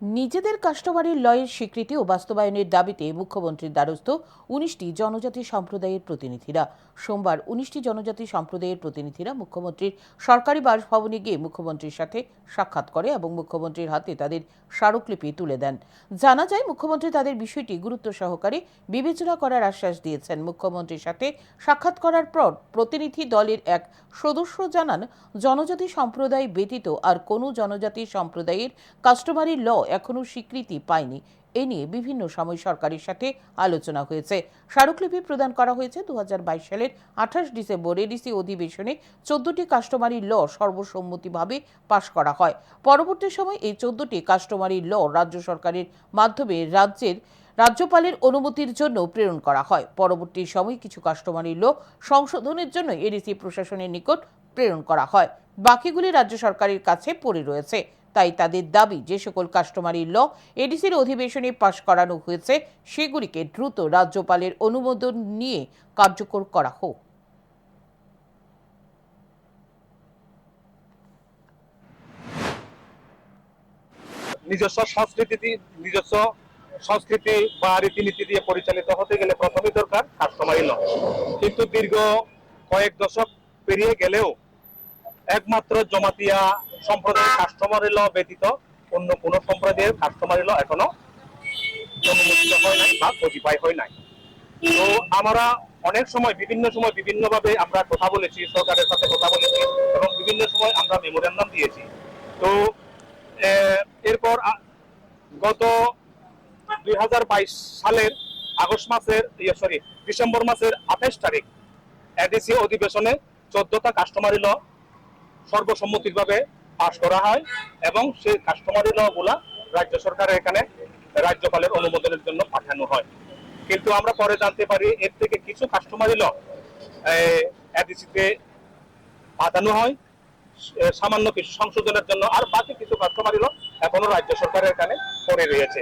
নিজেদের কাস্টমারি লয়ের স্বীকৃতি ও বাস্তবায়নের দাবিতে মুখ্যমন্ত্রীর দ্বারস্থ ১৯টি জনজাতি সম্প্রদায়ের প্রতিনিধিরা। সোমবার ১৯টি জনজাতি সম্প্রদায়ের প্রতিনিধিরা মুখ্যমন্ত্রীর সরকারি বাসভবনে গিয়ে মুখ্যমন্ত্রীর সাথে সাক্ষাৎ করে এবং মুখ্যমন্ত্রীর হাতে তাদের স্মারকলিপি তুলে দেন। জানা যায়, মুখ্যমন্ত্রী তাদের বিষয়টি গুরুত্ব সহকারে বিবেচনা করার আশ্বাস দিয়েছেন। মুখ্যমন্ত্রীর সাথে সাক্ষাৎ করার পর প্রতিনিধি দলের এক সদস্য জানান, জনজাতি সম্প্রদায় ব্যতীত আর কোনো জনজাতি সম্প্রদায়ের কাস্টমারি ল এখনো স্বীকৃতি পায়নি। এ নিয়ে বিভিন্ন সময় সরকারের সাথে আলোচনা হয়েছে। স্মারকলিপি প্রদান করা হয়েছে ২০২২ সালের ২৮ ডিসেম্বর এডিসি অধিবেশনে। ১৪টি কাস্টমারি ল সর্বসম্মতিভাবে পাশ করা হয়। পরবর্তী সময় এই ১৪টি কাস্টমারি ল রাজ্য সরকারের মাধ্যমে রাজ্যপালের অনুমতির জন্য প্রেরণ করা হয়। পরবর্তী সময় কিছু কাস্টমারি ল সংশোধনের জন্য এডিসি প্রশাসনের নিকট প্রেরণ করা হয়। বাকিগুলি রাজ্য সরকারের কাছে পড়ে রয়েছে। তাই তাদের দাবি, যে সকল কাস্টমারি ল এডিসির অধিবেশনে পাশ করানো হয়েছে সেগুলিকে দ্রুত রাজ্যপালের অনুমোদন নিয়ে কার্যকর করা হোক। নিজস্ব সংস্কৃতি বা রীতিনীতি দিয়ে পরিচালিত হতে গেলে প্রথমে দরকার কাস্টমারি ল। কিন্তু দীর্ঘ কয়েক দশক পেরিয়ে গেলেও একমাত্র জমাতিয়া সম্প্রদায়ের কাস্টমারি ল ব্যতীত অন্য কোন সম্প্রদায়ের কাস্টমারি ল এখনো অনুমোদিত হয় নাই বা কতিপয় হয় নাই। তো আমরা অনেক সময় বিভিন্নভাবে আমরা কথা বলেছি, সরকারের সাথে কথা বলেছি এবং বিভিন্ন সময় আমরা মেমোরেন্ডাম দিয়েছি। তো এরপর গত ২০২২ সালের ডিসেম্বর মাসের ২৮ তারিখ এডিসি অধিবেশনে ১৪টা কাস্টমারি ল সর্বসম্মতিভাবে পাশ করা হয় এবং সেই কাস্টমারি ল গুলা রাজ্য সরকারের এখানে রাজ্যপালের অনুমোদনের জন্য পাঠানো হয়। কিন্তু আমরা পরে জানতে পারি এর থেকে কিছু কাস্টমারি ল এডিসিতে পাঠানো হয় সামান্য কিছু সংশোধনের জন্য, আর বাকি কিছু কাস্টমারি ল এখনো রাজ্য সরকারের এখানে পড়ে রয়েছে।